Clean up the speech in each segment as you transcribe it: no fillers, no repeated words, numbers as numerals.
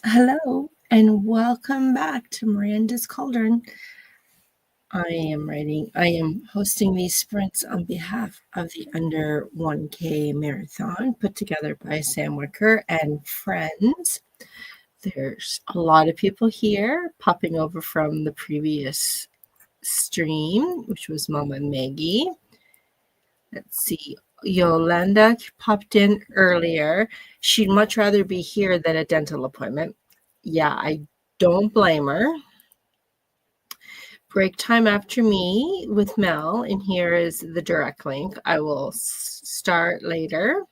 Hello and welcome back to Miranda's Cauldron. I am hosting these sprints on behalf of the Under 1K Marathon put together by Sam Wicker and friends. There's a lot of people here popping over from the previous stream, which was Mama Maggie. Let's see. Yolanda popped in earlier. She'd much rather be here than a dental appointment. Yeah, I don't blame her. Break time after me with Mel, and here is the direct link. I will start later.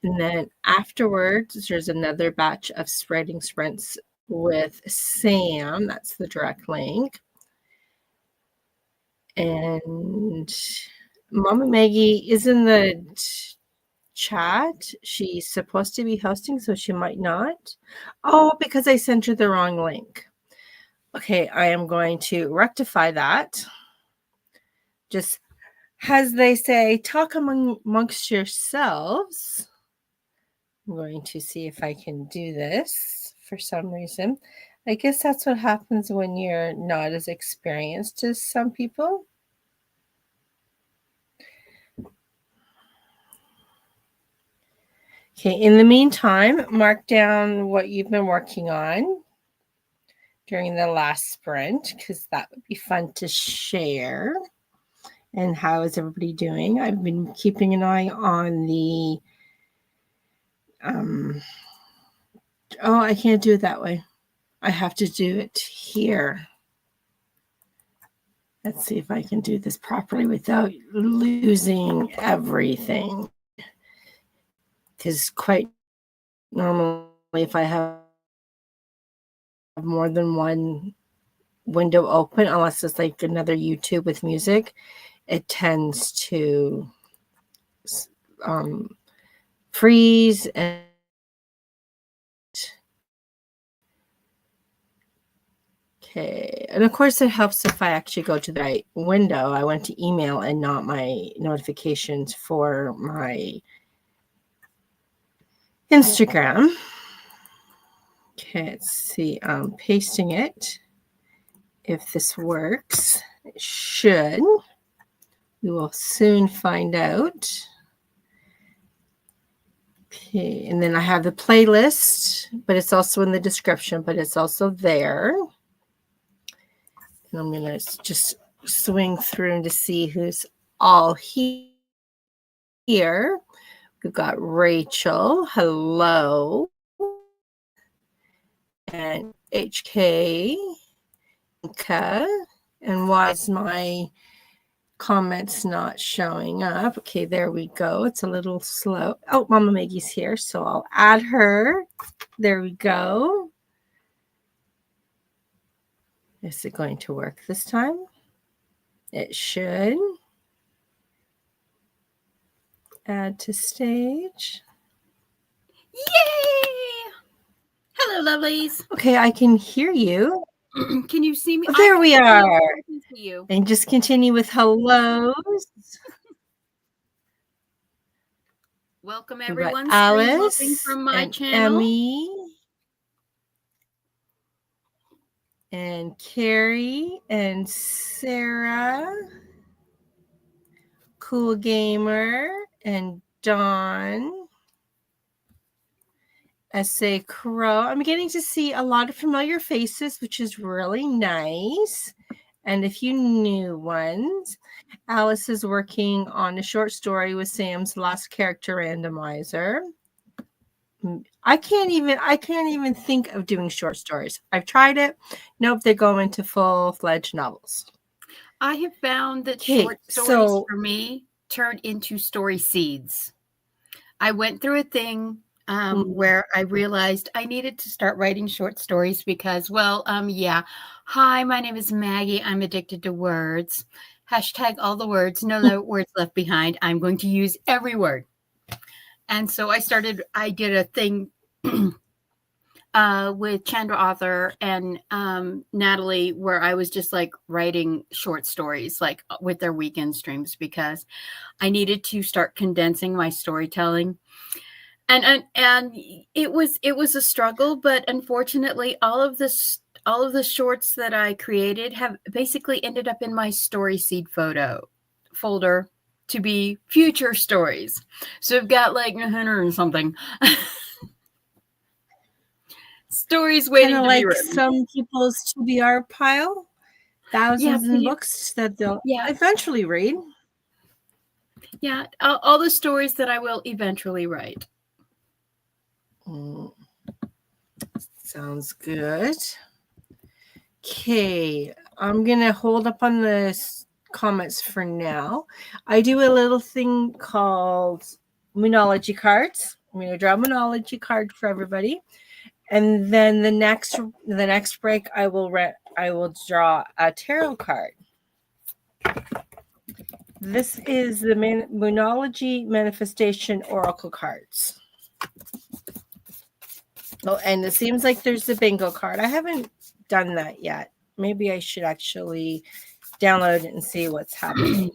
And then afterwards, there's another batch of spreading sprints with Sam. That's the direct link. And Mama Maggie is in the chat. She's supposed to be hosting, so she might not. Oh, because I sent her the wrong link. Okay, I am going to rectify that. Just as they say, talk amongst yourselves. I'm going to see if I can do this for some reason. I guess that's what happens when you're not as experienced as some people. Okay, in the meantime, mark down what you've been working on during the last sprint, because that would be fun to share. And how is everybody doing? I've been keeping an eye on the oh, I can't do it that way. I have to do it here. Let's see if I can do this properly without losing everything. Because quite normally, if I have more than one window open, unless it's like another YouTube with music, it tends to freeze and okay. And of course it helps if I actually go to the right window. I went to email and not my notifications for my Instagram. Okay, let's see. I'm pasting it. If this works, it should. We will soon find out. Okay, and then I have the playlist, but it's also in the description, but it's also there. And I'm going to just swing through to see who's all here. We've got Rachel. Hello. And HK. And why is my comments not showing up? Okay, there we go. It's a little slow. Oh, Mama Maggie's here, so I'll add her. There we go. Is it going to work this time? It should. Add to stage. Yay! Hello, lovelies. Okay, I can hear you. Can you see me? Oh, there we are. I can see you. And just continue with hellos. Welcome, everyone. Alyce from my and channel. Emmy and Carrie and Sarah, Cool Gamer and Dawn, S.A. Crow. I'm getting to see a lot of familiar faces, which is really nice. And a few new ones. Alyce is working on a short story with Sam's Last Character Randomizer. I can't even think of doing short stories. I've tried it. Nope, they go into full-fledged novels. I have found that short stories for me turn into story seeds. I went through a thing where I realized I needed to start writing short stories because, yeah. Hi, my name is Maggie. I'm addicted to words. Hashtag all the words, no words left behind. I'm going to use every word. And so I did a thing with Chandra Author and Natalie, where I was just like writing short stories, like with their weekend streams, because I needed to start condensing my storytelling. And it was a struggle, but unfortunately all of the shorts that I created have basically ended up in my story seed folder to be future stories. So I've got like 100 and something stories waiting to be written. Some people's TBR pile, thousands of books that they'll eventually read. Yeah, all the stories that I will eventually write. Sounds good. Okay, I'm going to hold up on the comments for now. I do a little thing called Moonology cards. I'm going to draw a Moonology card for everybody. And then the next break, I will draw a tarot card. This is the Moonology Manifestation Oracle cards. Oh, and it seems like there's the bingo card. I haven't done that yet. Maybe I should actually download it and see what's happening.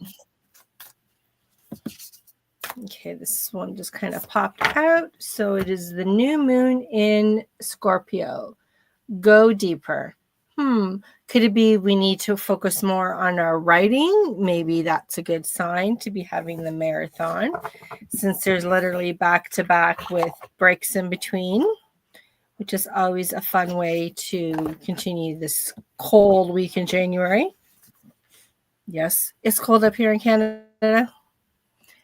Okay, this one just kind of popped out. So it is the new moon in Scorpio. Go deeper. Could it be we need to focus more on our writing? Maybe that's a good sign to be having the marathon, since there's literally back-to-back with breaks in between, which is always a fun way to continue this cold week in January. Yes, it's cold up here in Canada.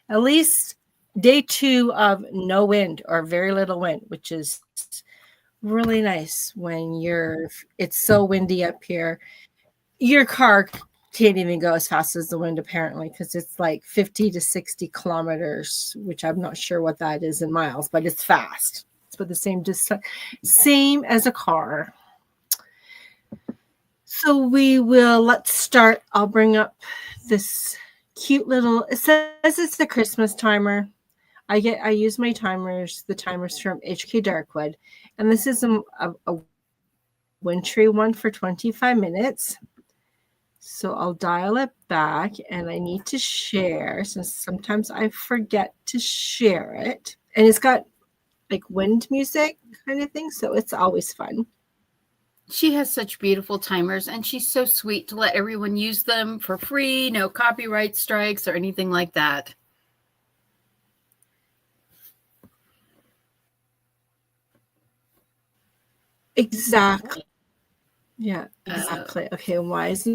At least day 2 of no wind or very little wind, which is really nice when it's so windy up here. Your car can't even go as fast as the wind, apparently, because it's like 50 to 60 kilometers, which I'm not sure what that is in miles, but it's fast. It's about the same as a car. So let's start. I'll bring up this cute little, it says it's the Christmas timer. I use the timers from HK Darkwood, and this is a wintry one for 25 minutes. So I'll dial it back, and I need to share, since sometimes I forget to share it. And it's got like wind music kind of thing, so it's always fun. She has such beautiful timers, and she's so sweet to let everyone use them for free, no copyright strikes or anything like that. Exactly. Yeah, exactly. Okay, why is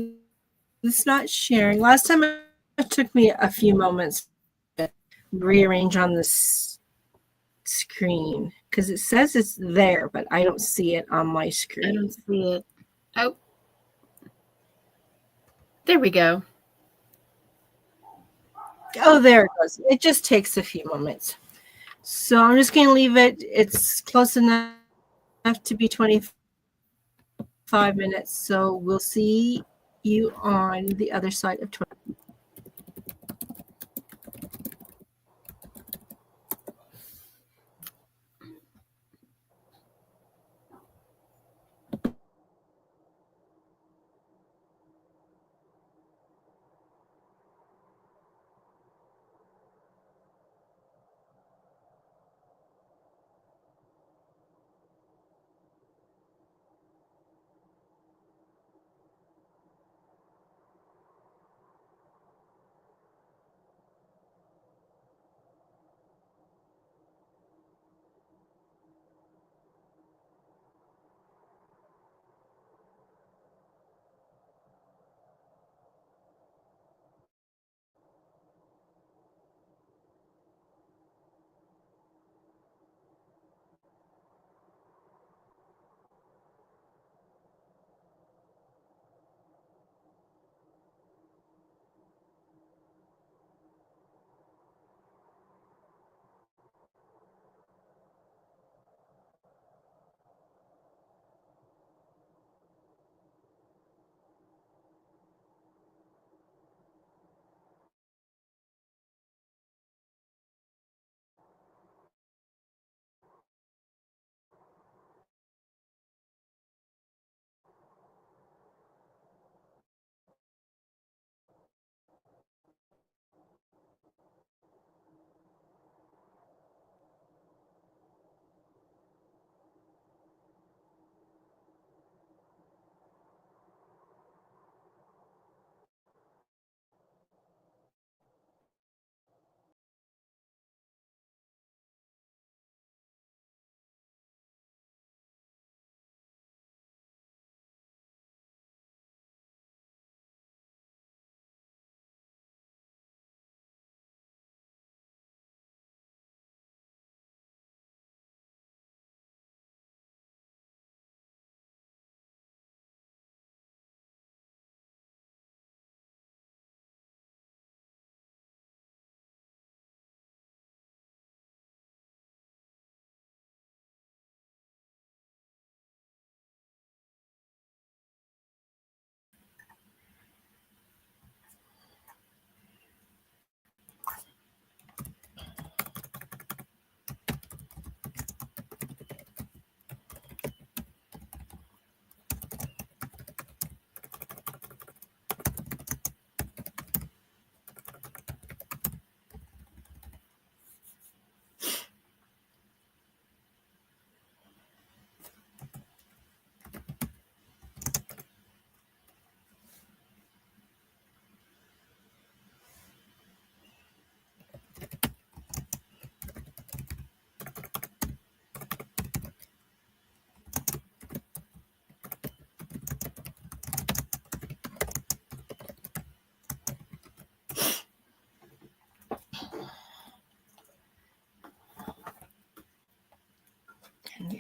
this not sharing? Last time it took me a few moments to rearrange on this screen because it says it's there, but I don't see it on my screen. I don't see it. Oh, there we go. Oh, there it goes. It just takes a few moments. So I'm just going to leave it. It's close enough to be 25 minutes. So we'll see you on the other side of 20.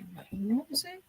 play my music.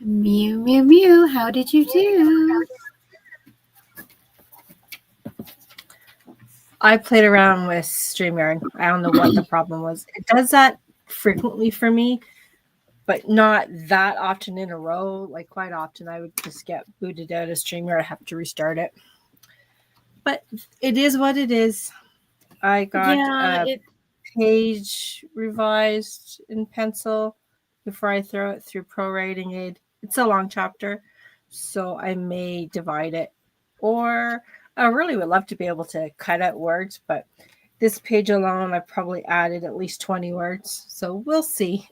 Mew, mew, mew. How did you do? I played around with StreamYard. I don't know what the problem was. It does that frequently for me, but not that often in a row. Like quite often, I would just get booted out of StreamYard. I have to restart it. But it is what it is. I got a page revised in pencil before I throw it through Pro Writing Aid. It's a long chapter, so I may divide it. Or I really would love to be able to cut out words, but this page alone, I probably added at least 20 words. So we'll see.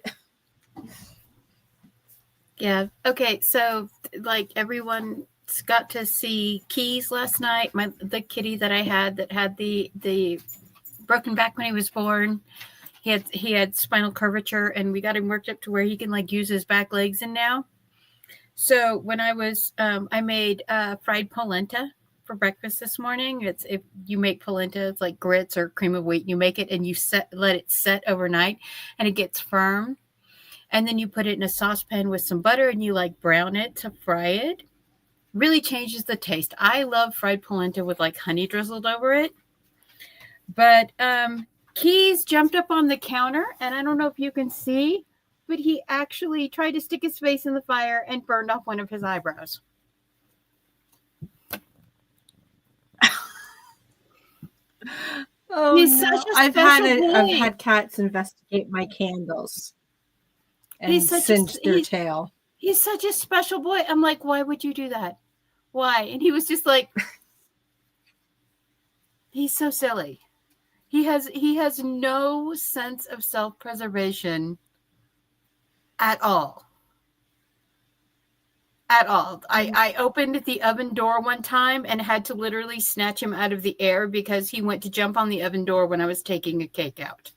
Yeah. Okay. So, like, everyone got to see Keys last night. The kitty that I had that had the broken back when he was born. He had spinal curvature, and we got him worked up to where he can like use his back legs. And now, so when I was I made fried polenta for breakfast this morning. It's if you make polenta, it's like grits or cream of wheat. You make it and you let it set overnight, and it gets firm. And then you put it in a saucepan with some butter and you like brown it to fry it. Really changes the taste. I love fried polenta with like honey drizzled over it. But Keys jumped up on the counter, and I don't know if you can see, but he actually tried to stick his face in the fire and burned off one of his eyebrows. Oh, he's no. I've had cats investigate my candles and singe their tail. He's such a special boy. I'm like, why would you do that? Why? And he was just like, he's so silly. He has no sense of self-preservation at all. At all. I opened the oven door one time and had to literally snatch him out of the air because he went to jump on the oven door when I was taking a cake out.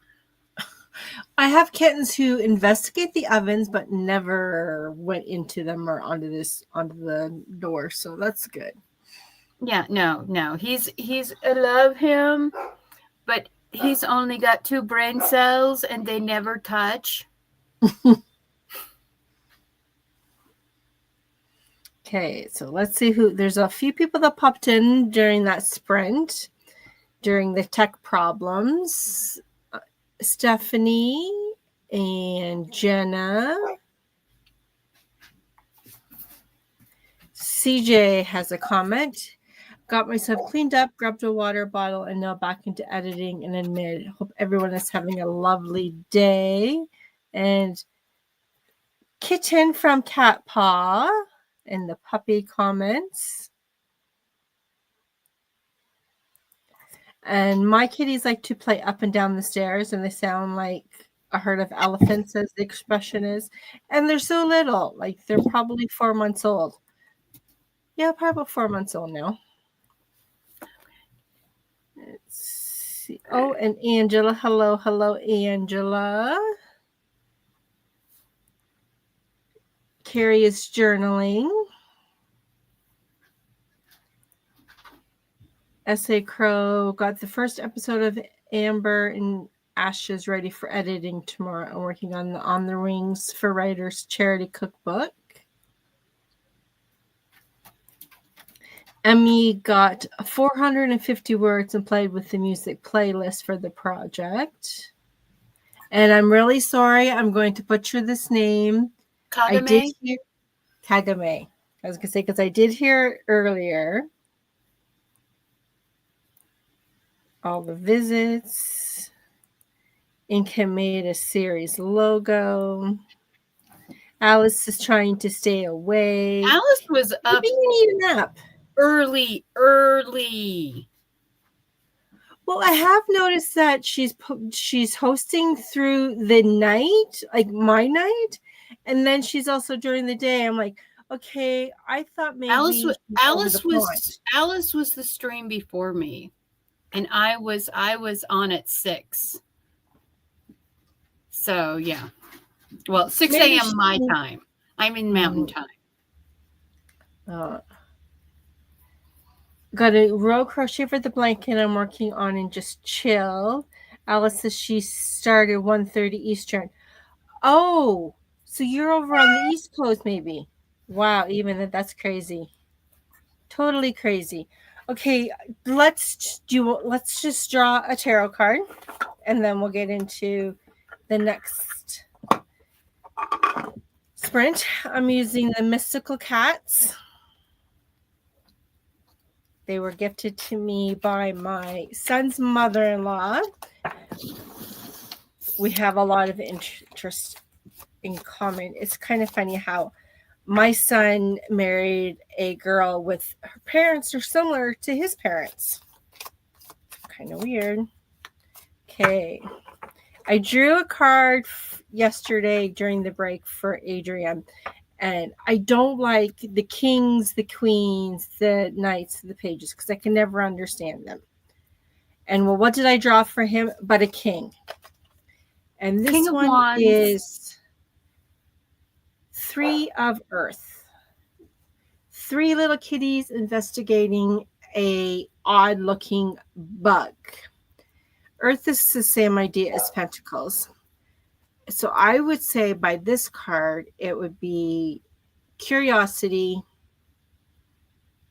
I have kittens who investigate the ovens but never went into them or onto the door, so that's good. Yeah, no. I love him, but he's only got 2 brain cells and they never touch. Okay, so let's see there's a few people that popped in during that sprint, during the tech problems. Stephanie and Jenna. CJ has a comment. Got myself cleaned up, grabbed a water bottle, and now back into editing and admit. Hope everyone is having a lovely day. And Kitten from Cat Paw in the puppy comments. And my kitties like to play up and down the stairs, and they sound like a herd of elephants, as the expression is. And they're so little, like they're probably 4 months old. Yeah, probably about 4 months old now. Let's see. Oh, and Angela. Hello, Angela. Carrie is journaling. S.A. Crow got the first episode of Amber and Ashes ready for editing tomorrow. I'm working on the Rings for Writers charity cookbook. Emmy got 450 words and played with the music playlist for the project. And I'm really sorry. I'm going to butcher this name. Kagame? Kagame. I was going to say, because I did hear earlier. All the visits. Inca made a series logo. Alyce is trying to stay awake. Alyce was up. Maybe you need a nap. Early. Well, I have noticed that she's hosting through the night, like my night, and then she's also during the day. I'm like, okay, I thought maybe Alyce was the stream before me, and I was on at 6. So yeah, well, 6 a.m. my time. I'm in Mountain Time. Got a row crochet for the blanket I'm working on and just chill. Alyce says she started 1:30 Eastern. Oh, so you're over on the East Coast, maybe? Wow, even that's crazy. Totally crazy. Okay, let's just draw a tarot card, and then we'll get into the next sprint. I'm using the Mystical Cats. They were gifted to me by my son's mother-in-law. We have a lot of interest in common. It's kind of funny how my son married a girl with her parents are similar to his parents. Kind of weird. Okay. I drew a card yesterday during the break for ADRIAN, and I don't like the kings, the queens, the knights, the pages, because I can never understand them. And well, what did I draw for him but a king? And this one is 3 of Earth. 3 little kitties investigating a odd-looking bug. Earth is the same idea as Pentacles. So I would say by this card, it would be curiosity,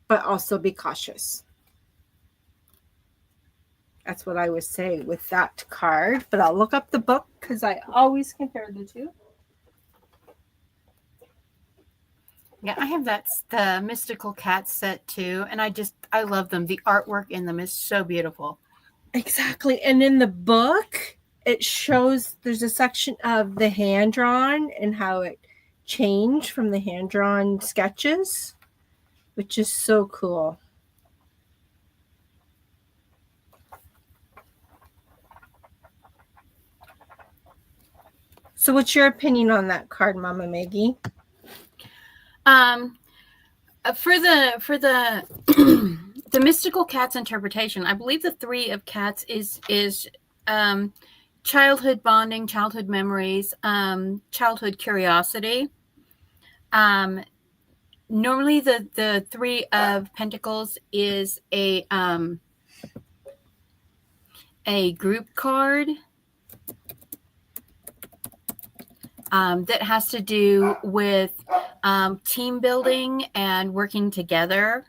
but also be cautious. That's what I would say with that card. But I'll look up the book because I always compare the two. Yeah, I have the Mystical Cats set too, and I love them. The artwork in them is so beautiful. Exactly. And in the book, it shows there's a section of the hand-drawn and how it changed from the hand-drawn sketches, which is so cool. So what's your opinion on that card, Mama Maggie? For the the Mystical Cats interpretation, I believe the 3 of Cats is childhood bonding, childhood memories, childhood curiosity. Normally the 3 of Pentacles is a group card that has to do with team building and working together.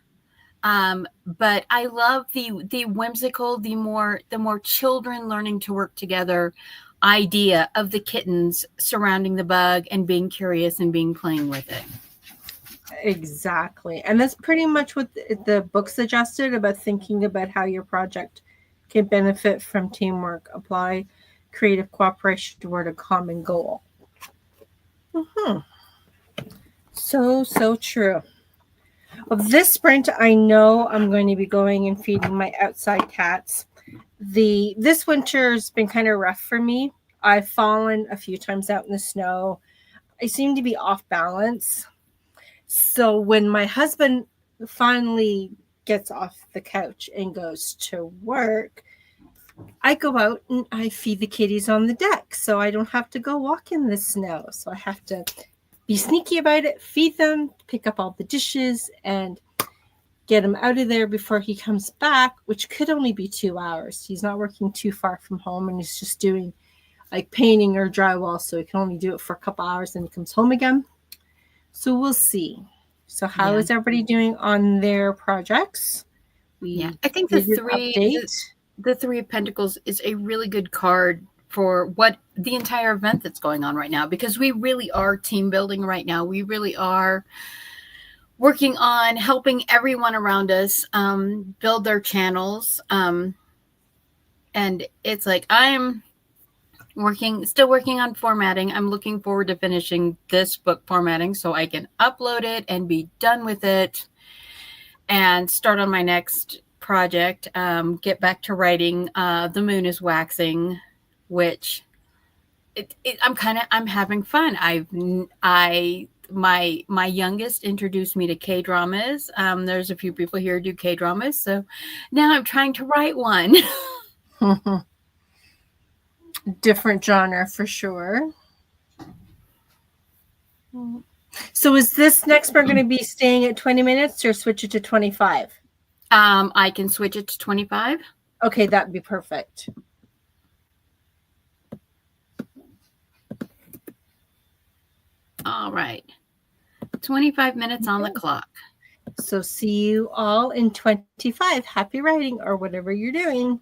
But I love the whimsical, the more children learning to work together idea of the kittens surrounding the bug and being curious and playing with it. Exactly. And that's pretty much what the book suggested about thinking about how your project can benefit from teamwork, apply creative cooperation toward a common goal. So true. Well, this sprint, I know I'm going to be going and feeding my outside cats. This winter's been kind of rough for me. I've fallen a few times out in the snow. I seem to be off balance. So when my husband finally gets off the couch and goes to work, I go out and I feed the kitties on the deck. So I don't have to go walk in the snow. So I have to be sneaky about it, feed them, pick up all the dishes, and get him out of there before he comes back, which could only be 2 hours. He's not working too far from home, and he's just doing like painting or drywall, so he can only do it for a couple hours and he comes home again. So we'll see. So how is everybody doing on their projects? I think the 3 of Pentacles is a really good card for what the entire event that's going on right now, because we really are team building right now. We really are working on helping everyone around us build their channels. And it's like I'm still working on formatting. I'm looking forward to finishing this book formatting so I can upload it and be done with it and start on my next project. Get back to writing The Moon is Waxing, which I'm having fun. My youngest introduced me to K-dramas. There's a few people here who do K-dramas, so now I'm trying to write one. Different genre for sure. So is this next one going to be staying at 20 minutes or switch it to 25? I can switch it to 25. Okay, that'd be perfect. All right. 25 minutes on the clock. So see you all in 25. Happy writing or whatever you're doing.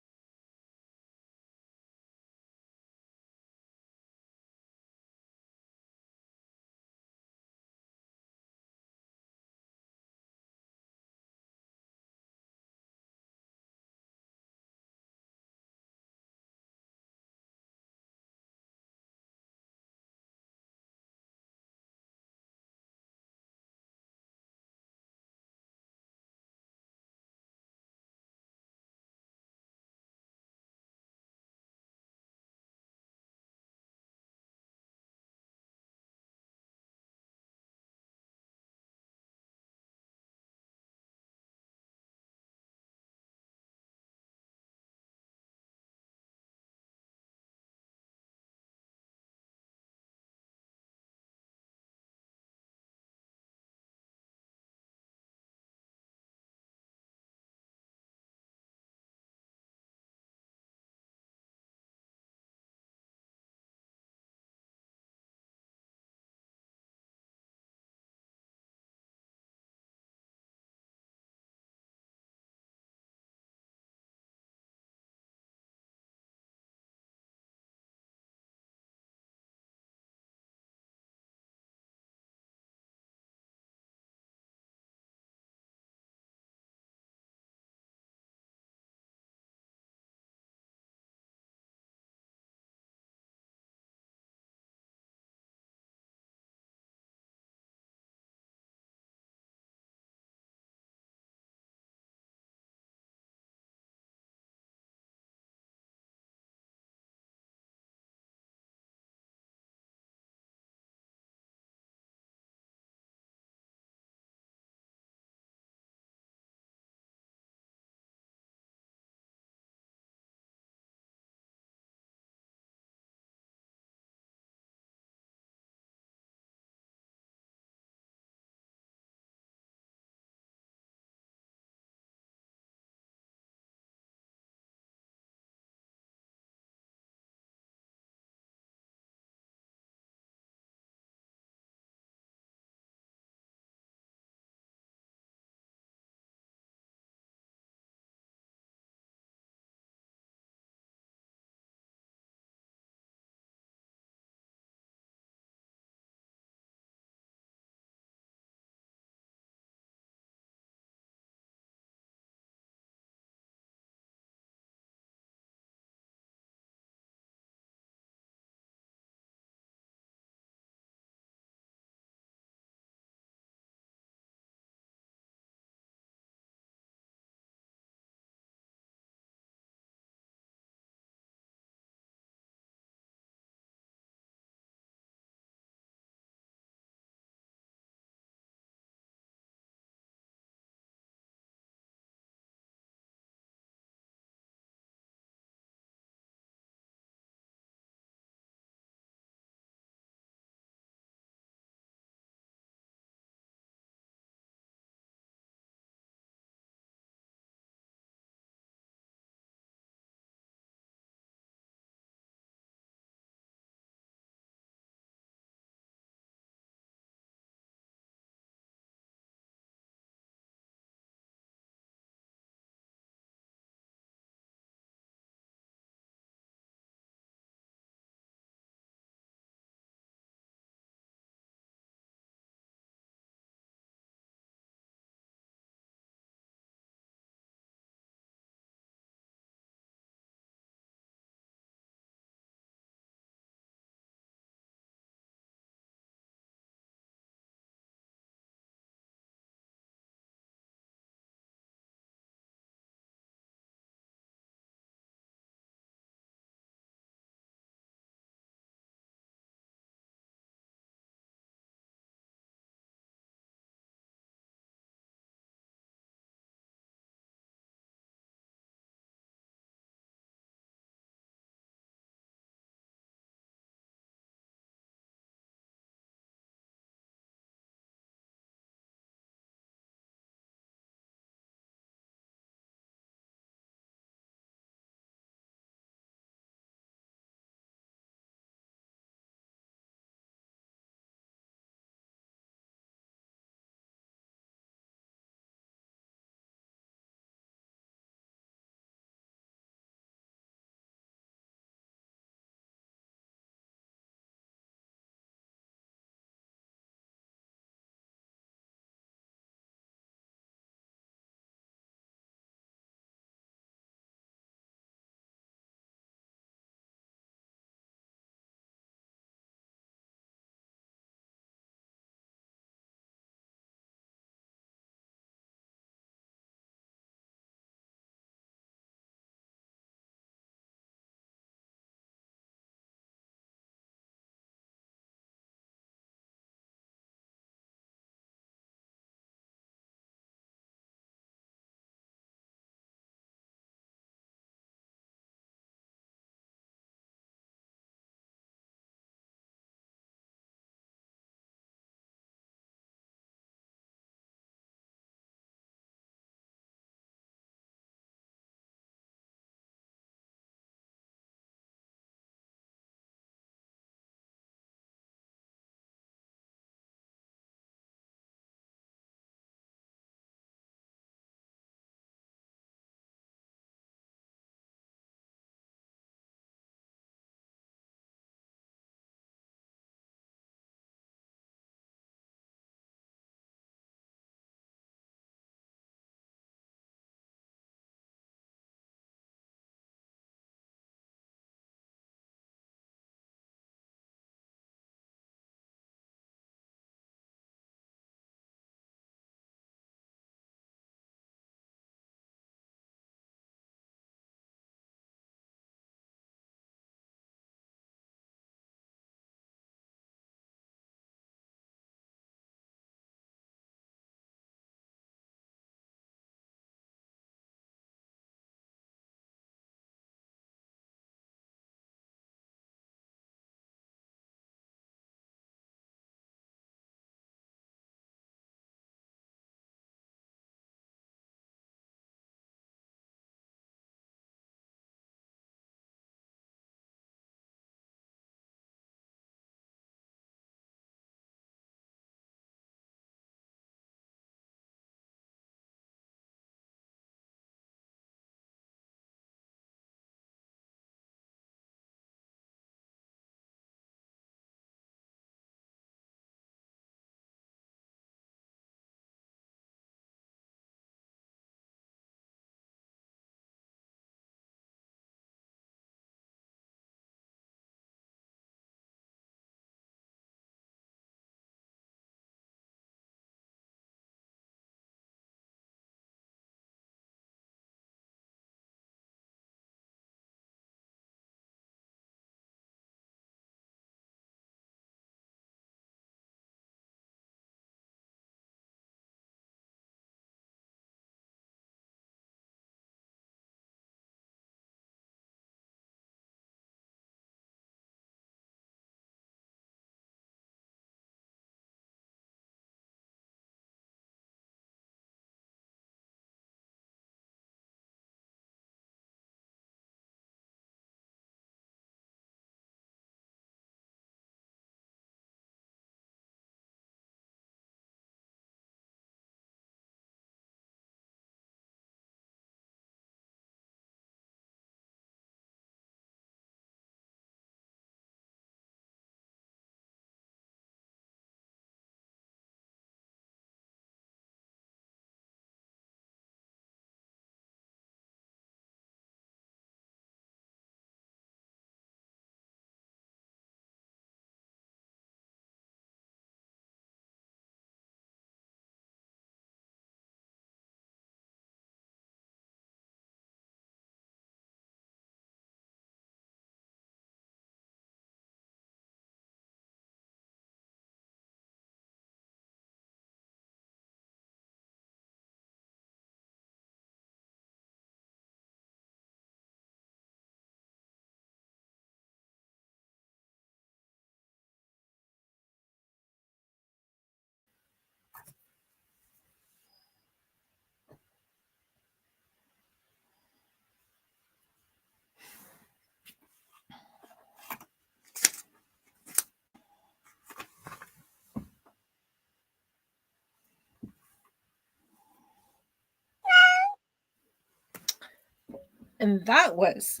And that was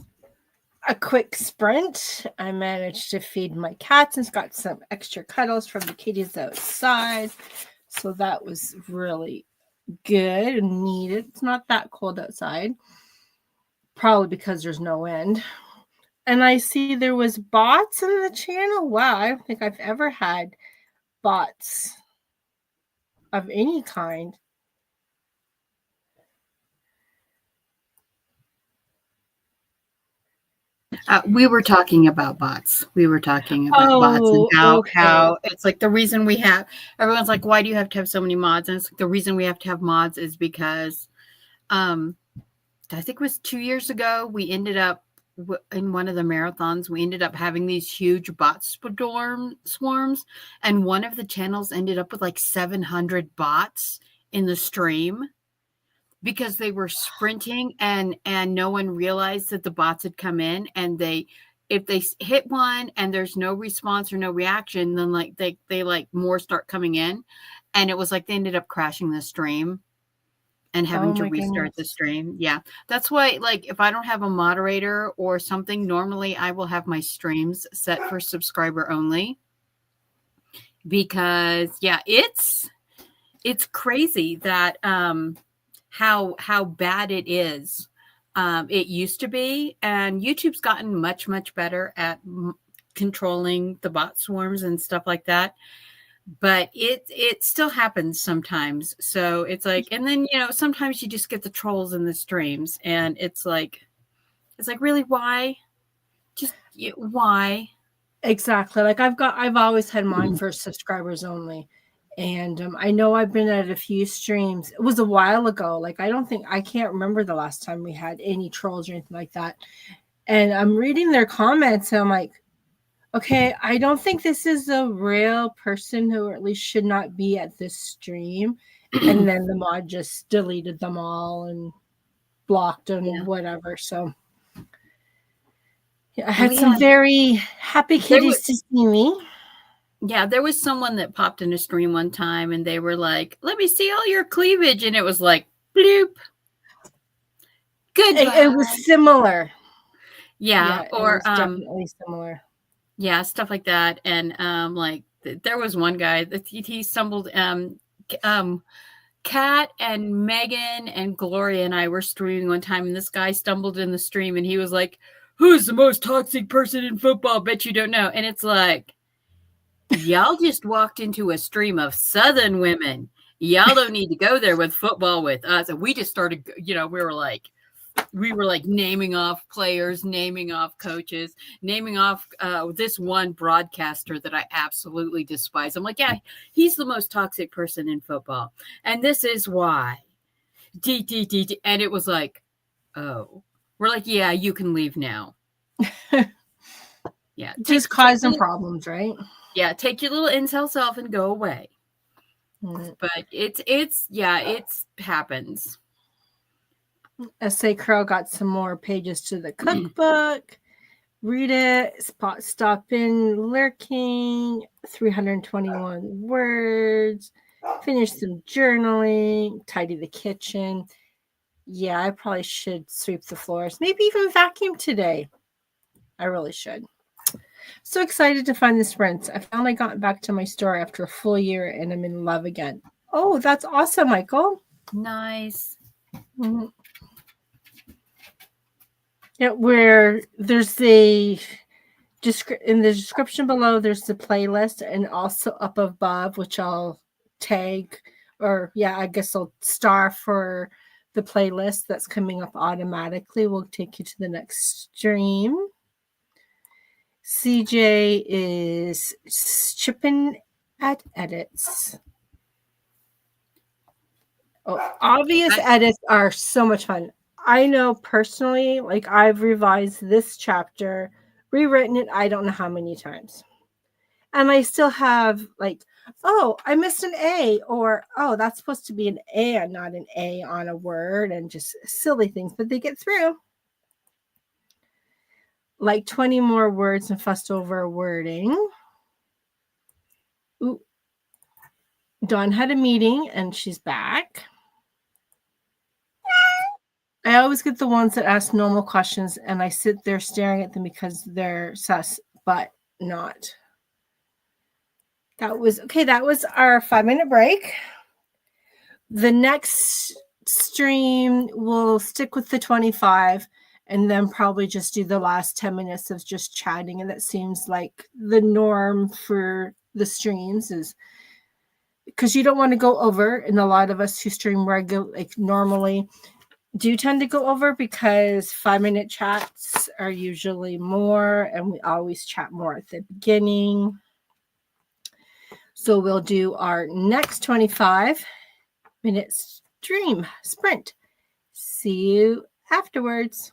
a quick sprint. I managed to feed my cats and got some extra cuddles from the kitties outside. So that was really good and needed. It's not that cold outside. Probably because there's no wind. And I see there was bots in the channel. Wow, I don't think I've ever had bots of any kind. We were talking about bots. We were talking about bots and how it's like the reason we have, everyone's like, why do you have to have so many mods? And it's like the reason we have to have mods is because I think it was 2 years ago, we ended up in one of the marathons, we ended up having these huge bot swarms, and one of the channels ended up with like 700 bots in the stream because they were sprinting and no one realized that the bots had come in, and if they hit one and there's no response or no reaction, then like they like more start coming in, and it was like they ended up crashing the stream and having to restart the stream. Yeah. That's why, like, if I don't have a moderator or something, normally I will have my streams set for subscriber only, because yeah, it's crazy that how bad it is. It used to be, and YouTube's gotten much better at controlling the bot swarms and stuff like that, but it still happens sometimes. So it's like, and then sometimes you just get the trolls in the streams, and it's like really, why? Just why? Exactly. Like I've always had mine for subscribers only. And I know I've been at a few streams. It was a while ago. Like I can't remember the last time we had any trolls or anything like that. And I'm reading their comments and I'm like, okay, I don't think this is a real person who at least should not be at this stream. And then the mod just deleted them all and blocked and whatever. So yeah, I had some very happy kitties to see me. Yeah, there was someone that popped in a stream one time and they were like, let me see all your cleavage. And it was like, bloop. Goodbye. It was similar. Yeah. Or it was definitely similar. Yeah, stuff like that. And like there was one guy that he stumbled, Kat and Megan and Gloria and I were streaming one time, and this guy stumbled in the stream and he was like, who's the most toxic person in football? Bet you don't know. And it's like, y'all just walked into a stream of Southern women. Y'all don't need to go there with football with us. And we just started, we were like naming off players, naming off coaches, naming off this one broadcaster that I absolutely despise. I'm like, yeah, he's the most toxic person in football. And this is why. And it was like, oh, we're like, yeah, you can leave now. Yeah. Just causing problems, right? Yeah, take your little incel self and go away. But it happens. S.A. Crow got some more pages to the cookbook. Read it. Stop in lurking. 321 words. Finish some journaling. Tidy the kitchen. Yeah, I probably should sweep the floors. Maybe even vacuum today. I really should. So excited to find the sprints. I finally got back to my store after a full year and I'm in love again. Oh, that's awesome, Michael. Nice. Mm-hmm. Yeah, where there's in the description below, there's the playlist, and also up above, which I'll tag, or I guess I'll star for the playlist that's coming up automatically. Will take you to the next stream. CJ is chipping at edits. Oh, obvious edits are so much fun. I know personally, like I've revised this chapter, rewritten it, I don't know how many times. And I still have like, oh, I missed an A, or, oh, that's supposed to be an A and not an A on a word, and just silly things, but they get through. Like 20 more words and fussed over wording. Ooh. Dawn had a meeting and she's back. I always get the ones that ask normal questions, and I sit there staring at them because they're sus, but not. That was our 5-minute break. The next stream will stick with the 25 and then probably just do the last 10 minutes of just chatting. And that seems like the norm for the streams, is because you don't want to go over. And a lot of us who stream normally do tend to go over, because 5-minute chats are usually more, and we always chat more at the beginning. So we'll do our next 25-minute stream sprint. See you afterwards.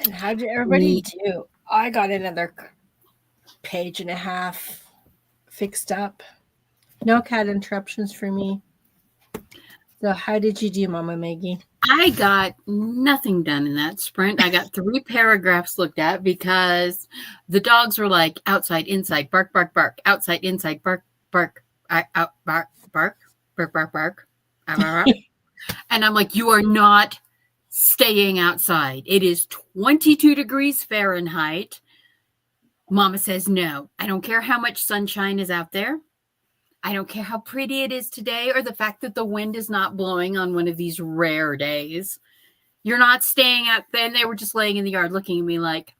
And how did everybody do? I got another page and a half fixed up. No cat interruptions for me. So how did you do, Mama Maggie? I got nothing done in that sprint. I got 3 paragraphs looked at because the dogs were like outside, inside, bark, bark, bark, outside, inside, bark, bark, out, bark, bark, bark, bark, bark. And I'm like, you are not staying outside. It is 22 degrees Fahrenheit. Mama says no. I don't care how much sunshine is out there. I don't care how pretty it is today or the fact that the wind is not blowing on one of these rare days. You're not staying out there. And they were just laying in the yard looking at me like,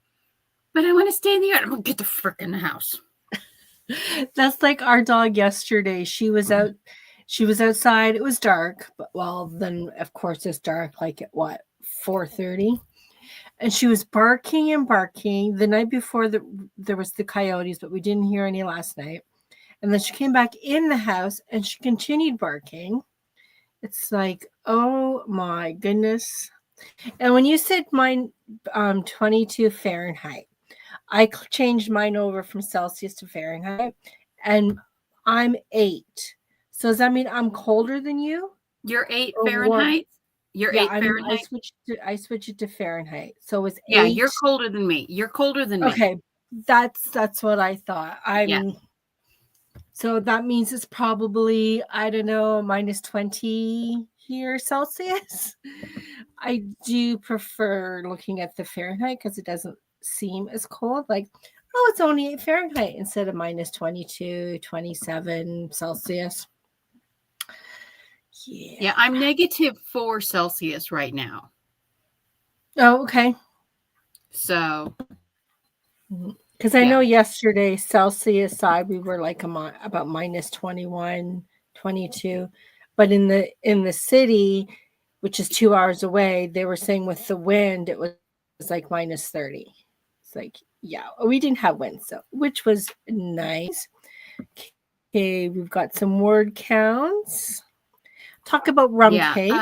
but I want to stay in the yard. I'm going to get the frick in the house. That's like our dog yesterday. She was out. She was outside. It was dark. But well, then, of course, it's dark like at what, 4:30? And she was barking and barking. The night before, there was the coyotes, but we didn't hear any last night. And then she came back in the house and she continued barking. It's like, oh my goodness. And when you said mine 22 Fahrenheit, I changed mine over from Celsius to Fahrenheit, and I'm 8. So does that mean I'm colder than you? You're 8 Fahrenheit? You're 8 Fahrenheit? I switched it to Fahrenheit. So it's 8. Yeah, you're colder than me. You're colder than me. Okay, that's what I thought. So that means it's probably, I don't know, minus 20 here Celsius. I do prefer looking at the Fahrenheit because it doesn't seem as cold. Like, oh, it's only 8 Fahrenheit instead of minus 22, 27 Celsius. Yeah, I'm negative 4 Celsius right now. Oh, okay. So. Because I know yesterday, Celsius side, we were like about minus 21, 22. But in the city, which is 2 hours away, they were saying with the wind, it was like minus 30. It's like, yeah, we didn't have wind, so which was nice. Okay, we've got some word counts. Talk about rum cake.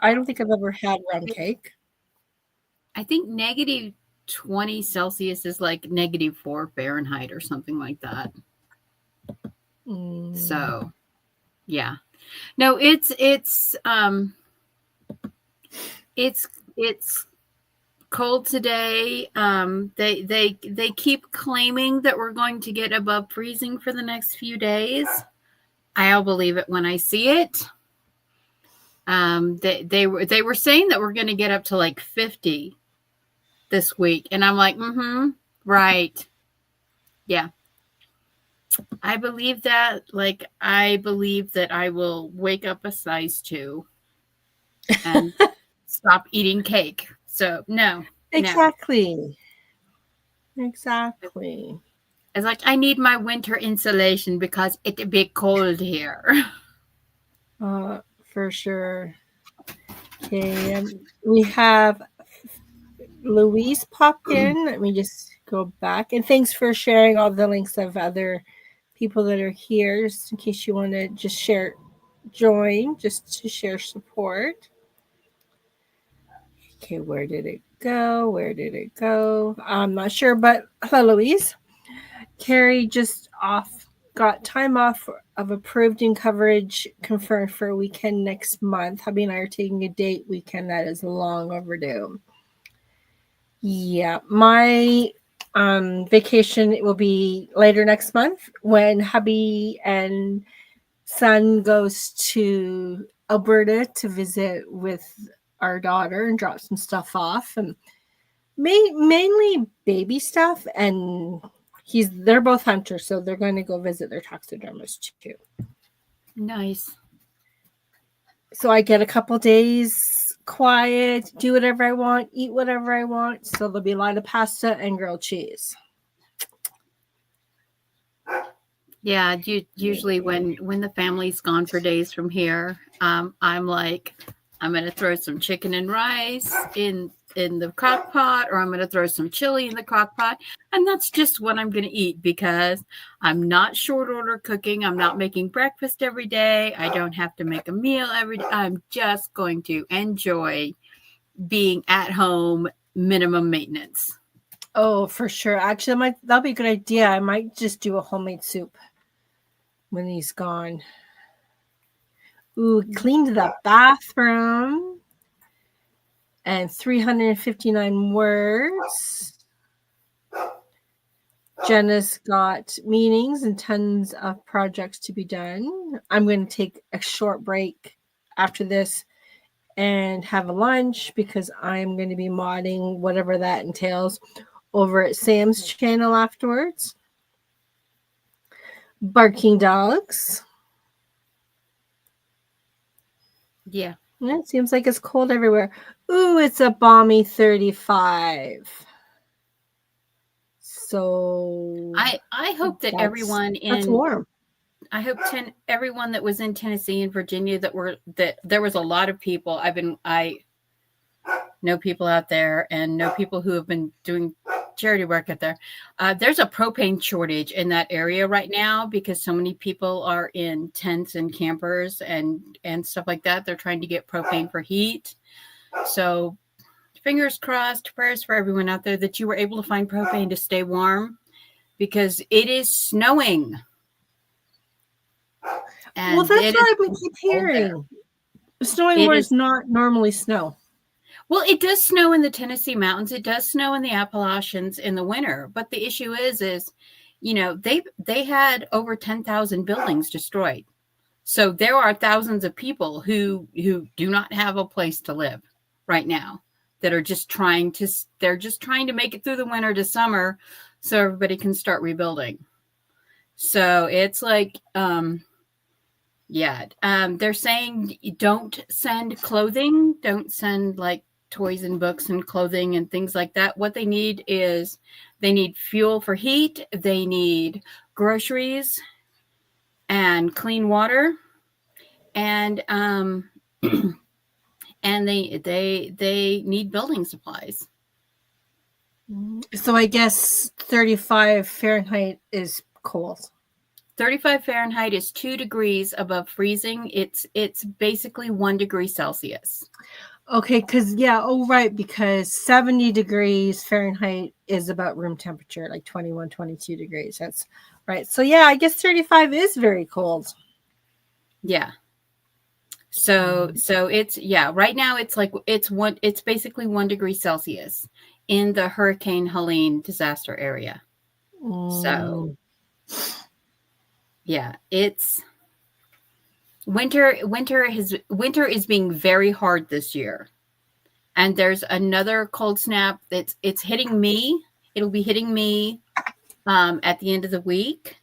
I don't think I've ever had rum cake. I think negative 20 Celsius is like negative 4 Fahrenheit or something like that. So, yeah. No, it's cold today. They keep claiming that we're going to get above freezing for the next few days. I'll believe it when I see it. They were saying that we're going to get up to like 50 this week, and I'm like, right, yeah. I believe that. Like, I believe that I will wake up a size 2 and stop eating cake. So no, exactly. It's like I need my winter insulation because it's a bit cold here. For sure. Okay, we have Louise popped in. Let me just go back. And thanks for sharing all the links of other people that are here, just in case you want to just join, just to share support. Okay, where did it go? I'm not sure, but hello, Louise. Carrie just got time off of approved in coverage confirmed for a weekend next month. Hubby and I are taking a date weekend that is long overdue. Yeah, my vacation will be later next month when hubby and son goes to Alberta to visit with our daughter and drop some stuff off, and mainly baby stuff. And they're both hunters, so they're going to go visit their taxidermist too. Nice. So I get a couple days quiet, do whatever I want, eat whatever I want. So there'll be a lot of pasta and grilled cheese. Yeah, usually when the family's gone for days from here, I'm like, I'm going to throw some chicken and rice in the crock pot, or I'm going to throw some chili in the crock pot. And that's just what I'm going to eat because I'm not short order cooking. I'm not making breakfast every day. I don't have to make a meal every day. I'm just going to enjoy being at home minimum maintenance. Oh, for sure. Actually, that'll be a good idea. I might just do a homemade soup when he's gone. Ooh, cleaned the bathroom. And 359 words. Jenna's got meetings and tons of projects to be done. I'm going to take a short break after this and have a lunch because I'm going to be modding whatever that entails over at Sam's channel afterwards. Barking dogs. Yeah. It seems like it's cold everywhere. Ooh, it's a balmy 35. So I hope that everyone that's warm. I hope everyone that was in Tennessee and Virginia that there was a lot of people. I know people out there and know people who have been doing charity work out there. There's a propane shortage in that area right now because so many people are in tents and campers and stuff like that. They're trying to get propane for heat. So fingers crossed, prayers for everyone out there that you were able to find propane to stay warm because it is snowing. And well, that's what I keep hearing. Snowing where it's not normally snow. Well, it does snow in the Tennessee mountains. It does snow in the Appalachians in the winter. But the issue is, you know, they had over 10,000 buildings destroyed. So there are thousands of people who do not have a place to live right now that are just trying to make it through the winter to summer so everybody can start rebuilding. So it's like, they're saying don't send clothing, don't send like toys and books and clothing and things like that. What they need is they need fuel for heat, they need groceries and clean water, and and they need building supplies. So I guess 35 Fahrenheit is cold. 35 Fahrenheit is 2 degrees above freezing. It's basically 1 degree Celsius. Okay, because because 70 degrees Fahrenheit is about room temperature, like 21, 22 degrees. That's right. So yeah, I guess 35 is very cold. Yeah. So it's right now it's basically 1 degree Celsius in the Hurricane Helene disaster area. So yeah, it's winter is being very hard this year. And there's another cold snap it's hitting me. It'll be hitting me at the end of the week.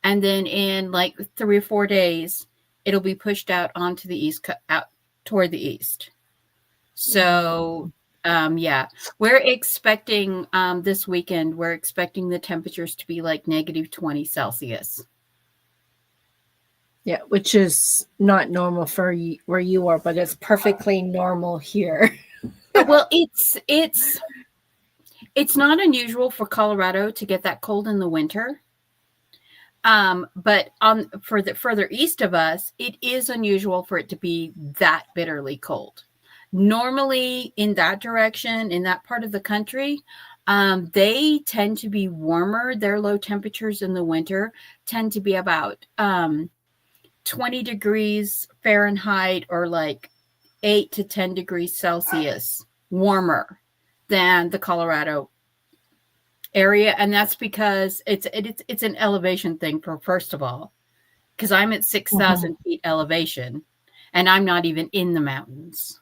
And then in like 3 or 4 days, it'll be pushed out onto the east, out toward the east. So, we're expecting this weekend, we're expecting the temperatures to be like negative 20 Celsius. Yeah, which is not normal for where you are, but it's perfectly normal here. Well, it's not unusual for Colorado to get that cold in the winter. But for the further east of us, it is unusual for it to be that bitterly cold. Normally in that direction, in that part of the country, they tend to be warmer. Their low temperatures in the winter tend to be about 20 degrees Fahrenheit or like 8 to 10 degrees Celsius warmer than the Colorado area. And that's because it's an elevation thing first of all, because I'm at 6,000 feet elevation and I'm not even in the mountains.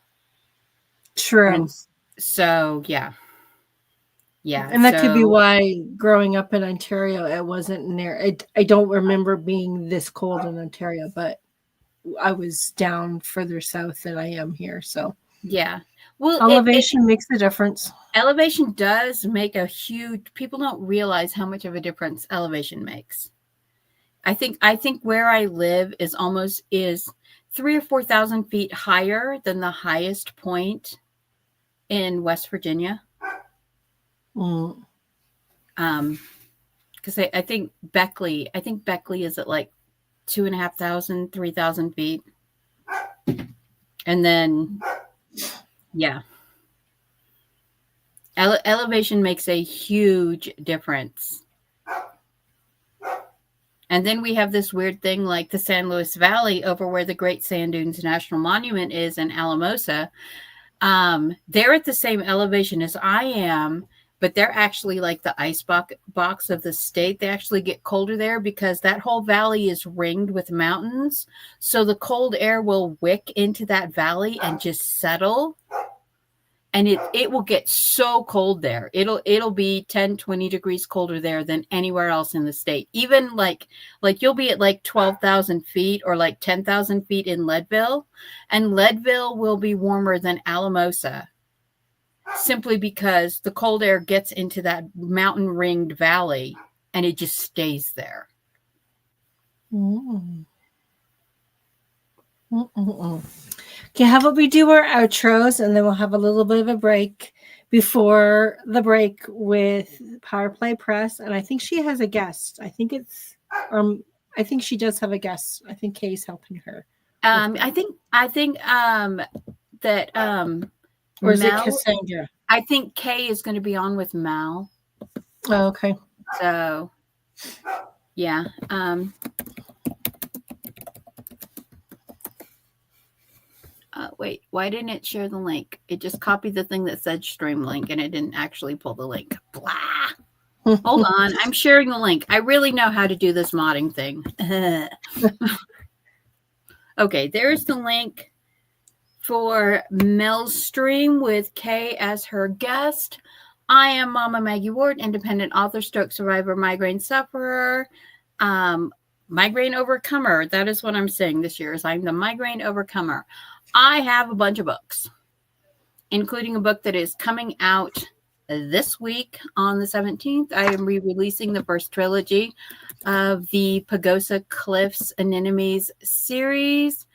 True. And so, yeah. And that could be why growing up in Ontario, it wasn't near. I don't remember being this cold in Ontario, but I was down further south than I am here. So yeah. Well, elevation makes a difference. Elevation does make a huge. People don't realize how much of a difference elevation makes. I think where I live is 3,000 or 4,000 feet higher than the highest point in West Virginia. Because I think Beckley is at like 2,500, 3,000 feet, and then Elevation makes a huge difference. And then we have this weird thing like the San Luis Valley over where the Great Sand Dunes National Monument is in Alamosa. They're at the same elevation as I am, but they're actually like the ice box of the state. They actually get colder there because that whole valley is ringed with mountains. So the cold air will wick into that valley and just settle. And it will get so cold there. It'll be 10, 20 degrees colder there than anywhere else in the state. Even like you'll be at like 12,000 feet or like 10,000 feet in Leadville. And Leadville will be warmer than Alamosa simply because the cold air gets into that mountain ringed valley and it just stays there. Okay, how about we do our outros and then we'll have a little bit of a break before the break with Power Play Press. And I think she has a guest. I think she does have a guest. I think Kay's helping her. I think that or is it Cassandra? I think Kay is going to be on with Mal. Oh, okay. So yeah. Wait, why didn't it share the link? It just copied the thing that said stream link and it didn't actually pull the link. Blah. Hold on. I'm sharing the link. I really know how to do this modding thing. Okay, there's the link for Mel's stream with Kay as her guest. I am Mama Maggie Ward, independent author, stroke survivor, migraine sufferer, migraine overcomer. That is what I'm saying this year is I'm the migraine overcomer. I have a bunch of books, including a book that is coming out this week on the 17th. I am re-releasing the first trilogy of the Pagosa Cliffs Anemones series.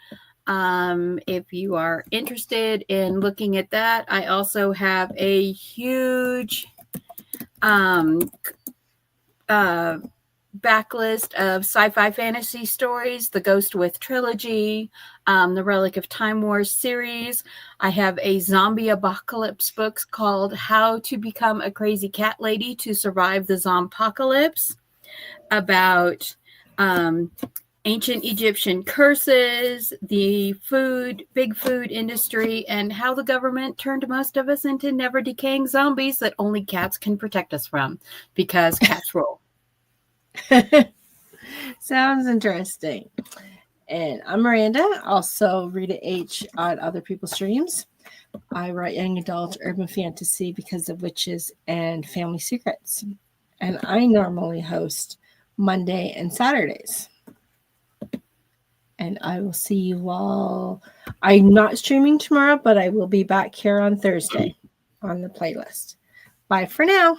If you are interested in looking at that, I also have a huge backlist of sci-fi fantasy stories, the Ghost With trilogy, the Relic of Time Wars series. I have a zombie apocalypse book called How to Become a Crazy Cat Lady to Survive the Zompocalypse, about ancient Egyptian curses, the big food industry, and how the government turned most of us into never decaying zombies that only cats can protect us from because cats rule. Sounds interesting. And I'm Miranda, also Rita H on other people's streams. I write young adult urban fantasy because of witches and family secrets. And I normally host Monday and Saturdays. And I will see you all. I'm not streaming tomorrow, but I will be back here on Thursday on the playlist. Bye for now.